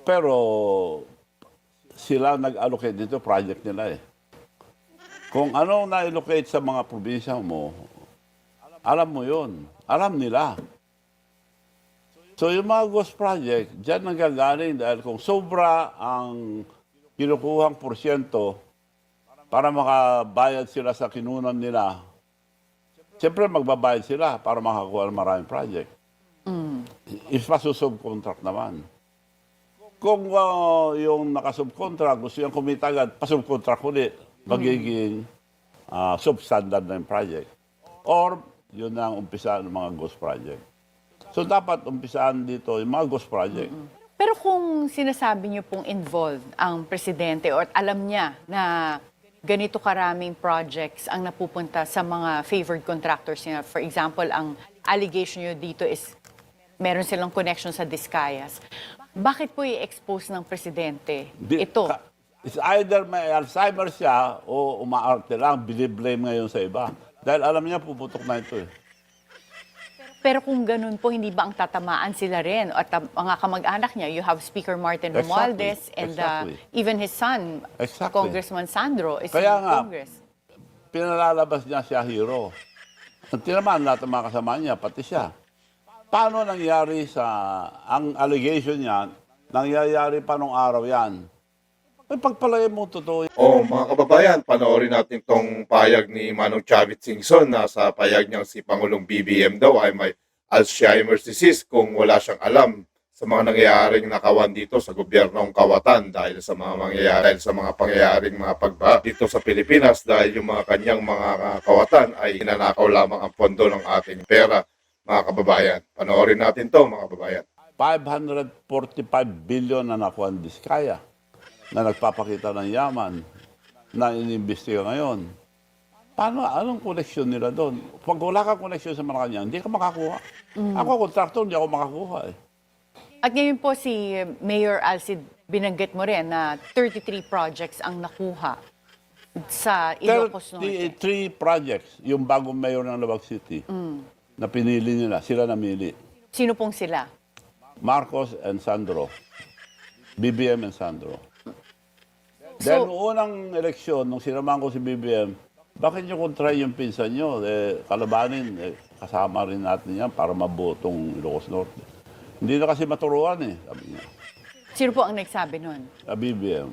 Pero sila nag-allocate dito, project nila eh. Kung ano na-allocate sa mga probinsya mo, alam mo yun. Alam nila. So yung mga ghost project, dyan nanggagaling dahil kung sobra ang kinukuhang porsyento para makabayad sila sa kinunan nila, siyempre magbabayad sila para makakuha ng maraming project. If pasusubcontract naman. Kung yung nakasubcontract, gusto yung kumita agad, pasubcontract ulit, magiging substandard na yung project. Or, yun na ang umpisa ng mga ghost project. So, dapat umpisaan dito yung mga ghost project. Pero kung sinasabi niyo pong involved ang presidente or alam niya na ganito karaming projects ang napupunta sa mga favored contractors niya, for example, ang allegation niyo dito is meron silang connection sa Discayas. Bakit po i-expose ng presidente ito? It's either may Alzheimer siya o umaarte lang, biniblame ngayon sa iba. Dahil alam niya, puputok na ito eh. Pero kung ganun po, hindi ba ang tatamaan sila rin? At mga kamag-anak niya, you have Speaker Martin Romualdez and even his son, Congressman Sandro, is Kaya in nga, Congress. Pinalalabas niya siya hero. Ang tinamaan lahat ng mga kasama niya, pati siya. Paano nangyari ang allegation niya, nangyayari pa nung araw yan? Ay, pagpalagay mo totoo. Mga kababayan, panoorin natin tong payag ni Manong Chavit Singson na sa payag niyang si Pangulong BBM daw ay may Alzheimer's disease kung wala siyang alam sa mga nangyayaring nakawan dito sa gobyernong Kawatan dahil sa mga pangyayaring mga pagbaha dito sa Pilipinas dahil yung mga kanyang mga kawatan ay hinanakaw lamang ang pondo ng ating pera. Mga kababayan, panoorin natin to mga kababayan. 545 billion na nakuha ng Diskaya na nagpapakita ng yaman na inimbestiga ngayon. Paano, anong koneksyon nila doon? Pag wala kang koneksyon sa Malacanang, hindi ka makakuha. Ako, kontraktor, hindi ako makakuha eh. At ngayon po si Mayor Alcid, binanggit mo rin na 33 projects ang nakuha sa Ilocos Norte. 33 projects, yung bagong mayor ng Labag City, na pinili nila, sila namili. Sino pong sila? Marcos and Sandro. BBM and Sandro. Dahil noong unang eleksyon, nung sinamahan ko si BBM, bakit nyo kontra yung pinsan nyo? Kalabanin, kasama rin natin yan para mabutong Ilocos Norte. Hindi na kasi maturuan eh, sabi niya. Sino po ang nagsabi nun? BBM.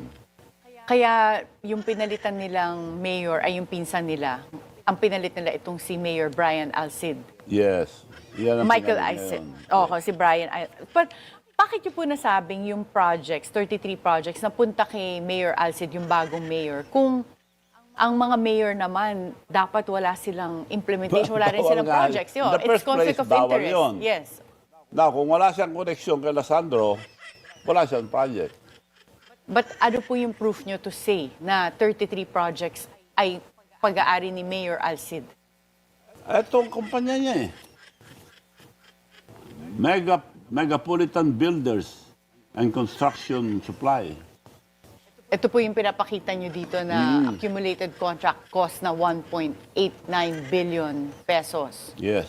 Kaya yung pinalitan nilang mayor ay yung pinsan nila. Ang pinalit nila itong si Mayor Brian Alcid. Yes. Yan ang Michael pinali Alcid. ngayon. Oo, si Brian Alcid. But bakit niyo po nasabing yung projects, 33 projects, napunta kay Mayor Alcid, yung bagong mayor, kung ang mga mayor naman, dapat wala silang implementation, wala rin silang Bawal nga. projects. In the It's first conflict place, of bawal interest. yun. Yes. Now, kung wala siyang koneksyon kay Sandro, wala siyang project. But ano po yung proof nyo to say na 33 projects ay pag-aari ni Mayor Alcid? Ito ang kumpanya niya eh. Megapolitan Builders and Construction Supply. Ito po yung pinapakita nyo dito na accumulated contract cost na 1.89 billion pesos. Yes.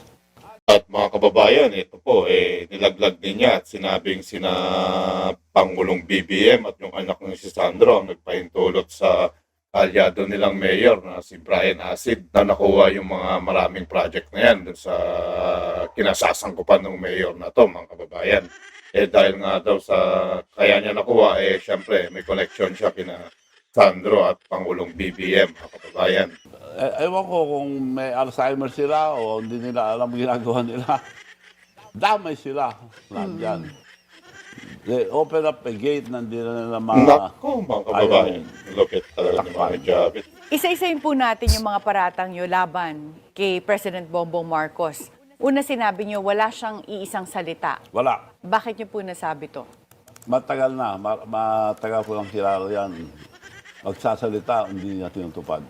At mga kababayan, ito po, nilaglag din niya at sinabing sina Pangulong BBM at yung anak ng si Sandro ang nagpahintulot sa kalyado nilang mayor na si Brian Alcid na nakuha yung mga maraming project na yan dun sa kinasasangkupan ng mayor na to, mga kababayan. Dahil nga daw sa kaya niya nakuha, syempre may connection siya kina Sandro at Pangulong BBM, mga kababayan. Ewan ko kung may Alzheimer sila o hindi nila alam ginagawa nila. Damay sila. Nandyan. They open up a gate na hindi na nila Nako, mga kababayan. Lupit talaga ni Manong Chavit. Isa-isayin po natin yung mga paratang nyo laban kay President Bongbong Marcos. Una sinabi nyo, wala siyang iisang salita. Wala. Bakit nyo po nasabi to? Matagal na. Matagal ko lang kilala yan. Magsasalita, hindi niya tinutupad.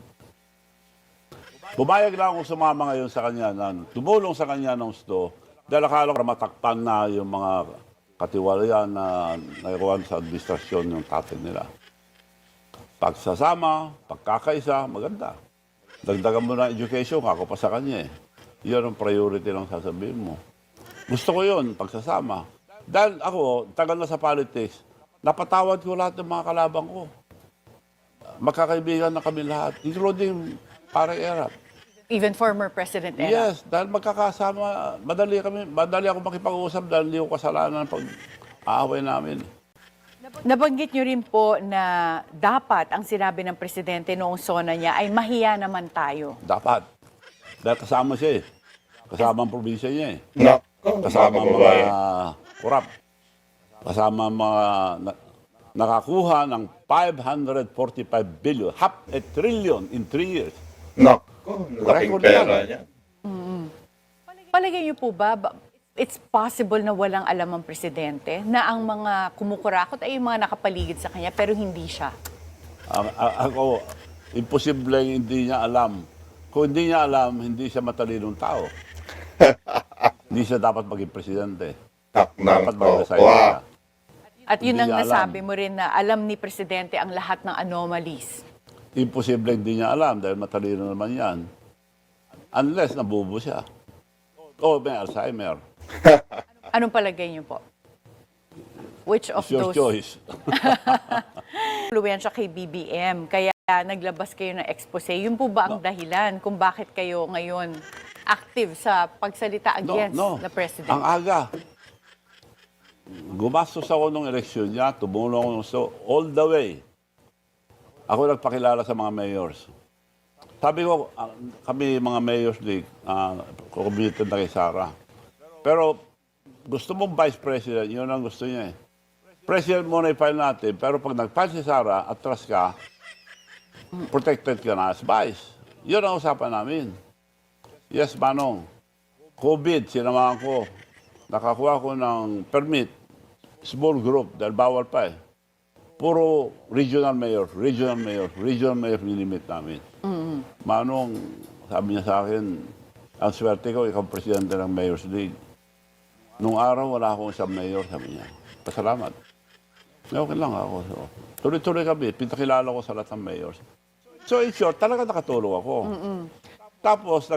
Bumayag lang ako sumama ngayon sa kanya na tumulong sa kanya ng gusto dahil akala ko matakpan na yung mga katiwalayan na nairoon sa administrasyon yung tatay nila. Pagsasama, pagkakaisa, maganda. Dagdagan mo na education, ako pa sa kanya eh. Yan ang priority lang sasabihin mo. Gusto ko yun, pagsasama. Dahil ako, tagal na sa politics, napatawad ko lahat ng mga kalabang ko. Magkakaibigan na kami lahat, including pare Erap. Even former President Era. Yes, dahil magkakasama, madali ako makipag-usap dahil hindi ko kasalanan ng pag-aaway namin. Nabanggit niyo rin po na dapat ang sinabi ng Presidente noong SONA niya ay mahiya naman tayo. Dapat. Dahil kasama siya eh. Kasama ang probinsya niya eh. Nako, Kasama mga ang mga kababayan. korap. Kasama ang mga nakakuha ng 545 billion, half a trillion in 3 years. Nako, laking Record pera yan. niya. Palagay niyo po ba, it's possible na walang alam ang Presidente na ang mga kumukurakot ay yung mga nakapaligid sa kanya pero hindi siya? Ako, imposible hindi niya alam. Kung hindi niya alam, hindi siya matalinong tao. Hindi siya dapat maging presidente. Taknang Dapat mag-resign tokwa. siya. At yun Hindi ang niya alam. nasabi mo rin na alam ni Presidente ang lahat ng anomalies. Imposible hindi niya alam dahil matalino naman yan. Unless nabubo siya. O may Alzheimer. Anong palagay niyo po? Which of It's your those choice. influensya kay BBM? Kaya naglabas kayo ng expose. Yun po ba ang dahilan kung bakit kayo ngayon active sa pagsalita against the President? Ang aga. Gumastos ako nung eleksyon niya, tumulong ako so all the way. Ako nagpakilala sa mga mayors. Sabi ko, kami mga mayors league, committed na kay Sara. Pero gusto mong vice president, yun ang gusto niya eh. President muna i-file natin, pero pag nag-file si Sara, atras ka, protected ka na as vice. Yun ang usapan namin. Yes, Manong. COVID, sinamahan ko. Nakakuha ko ng permit. Small group, dahil bawal pa eh. Puro regional mayor minimit namin. Manong, sabi niya sa akin, ang swerte ko, ikaw presidente ng Mayor's League. Nung araw, wala akong isang mayor, sabi niya. Pasalamat. Okay lang ako. So, tuloy-tuloy kami. Pinakilala ko sa lahat ng mayors. So, in short, talaga nakatulong ako. Tapos,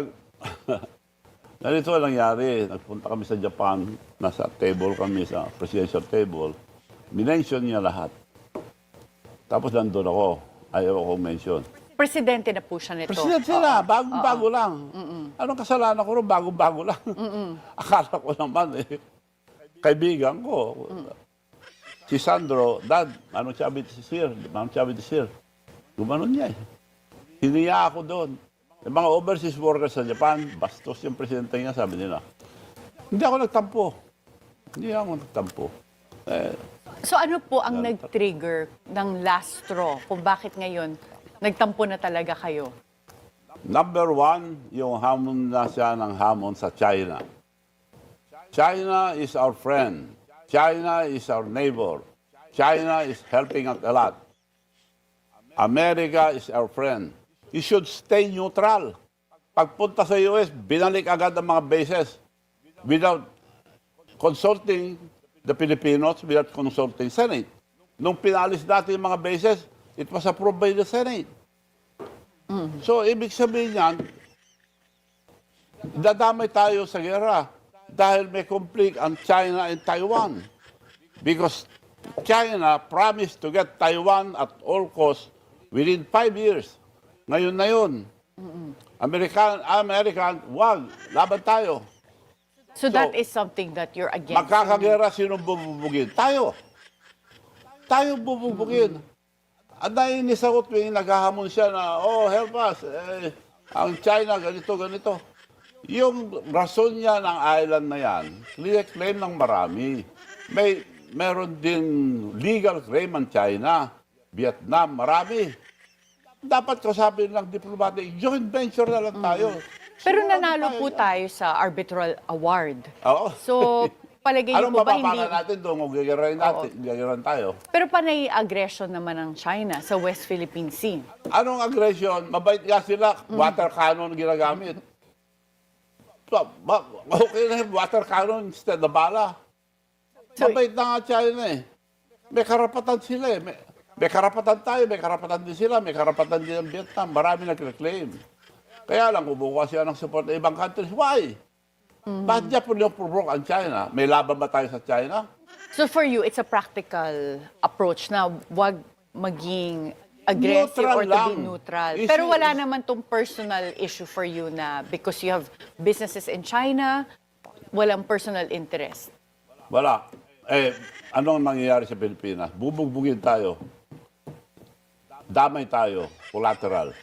ganito ang nangyari. Nagpunta kami sa Japan. Nasa table kami, sa presidential table. Minention niya lahat. Tapos nandun ako. Ayaw akong mention. Presidente na po siya nito. Presidente na, bagong-bago lang. Anong kasalanan ko rin, bagong-bago lang. Akala ko naman eh. Kaibigan ko. Si Sandro, Dad, anong sabi si Sir? Anong sabi si Sir? Gumanon niya eh. Hiniya ako doon. Yung mga overseas workers sa Japan, bastos yung presidente niya, sabi nila. Hindi ako nagtampo. So ano po ang nag-trigger ng last straw kung bakit ngayon nagtampo na talaga kayo? Number one, yung hamon na siya ng hamon sa China. China is our friend. China is our neighbor. China is helping us a lot. America is our friend. You should stay neutral. Pagpunta sa US, binalik agad ang mga bases without consulting the Filipinos, without consulting Senate. Nung pinalis natin yung mga bases, it was approved by the Senate. So, ibig sabihin yan, dadamay tayo sa gera dahil may conflict ang China and Taiwan. Because China promised to get Taiwan at all costs within 5 years. Ngayon na yun. American, wag, laban tayo. So that is something that you're against. Magkakagera, sinong bububugin? Tayo. Tayo bububugin. At nainis ako tuwing naghahamon siya na, oh, help us. Ang China, ganito. Yung rason niya ng island na yan, claim ng marami. Meron din legal claim ang China, Vietnam, marami. Dapat kausapin lang diplomatic, joint venture na lang tayo. Pero nanalo po tayo sa arbitral award. Oo. So, palagay niyo Anong po ba hindi... mapapangan natin doon kung gagawin tayo? Pero panay aggression naman ng China sa West Philippine Sea. Anong aggression? Mabait nga sila, water cannon ginagamit. So, okay na yung water cannon instead na bala. So- Mabait na nga China eh. May karapatan sila eh. May karapatan tayo, may karapatan din sila, may karapatan din ang Vietnam. Marami nag-reclaim. Kaya lang, kumukuha siya ng support ng ibang countries. Why? Bakit niya po provoke ang China? May laban ba tayo sa China? So for you, it's a practical approach na wag maging aggressive Neutral or to be lang. neutral. Issue Pero wala is- naman tong personal issue for you na because you have businesses in China, walang personal interest. Wala. Anong nangyayari sa Pilipinas? Bubugbugin tayo. Damay tayo. Collateral.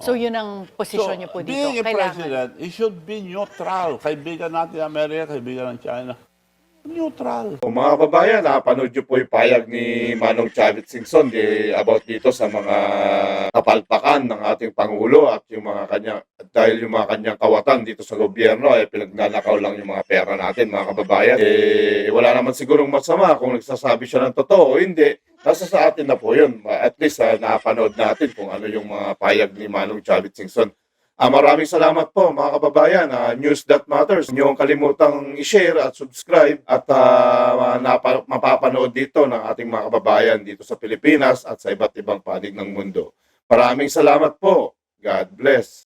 So yun ang posisyon niyo po dito. being a president, he should be neutral. Kaibigan natin Amerika, kaibigan ng China. Neutral. O mga kababayan, napanood nyo po yung payag ni Manong Chavit Singson about dito sa mga kapalpakan ng ating Pangulo at yung mga kanya, dahil yung mga kanyang kawatan dito sa gobyerno, pinagnanakaw lang yung mga pera natin, mga kababayan. Wala naman sigurong masama kung nagsasabi siya ng totoo o hindi. Nasa sa atin na po yun. At least napanood natin kung ano yung mga payag ni Manong Chavit Singson. Maraming salamat po mga kababayan. News That Matters. Huwag niyo kalimutang i-share at subscribe at mapapanood dito ng ating mga kababayan dito sa Pilipinas at sa iba't ibang panig ng mundo. Maraming salamat po. God bless.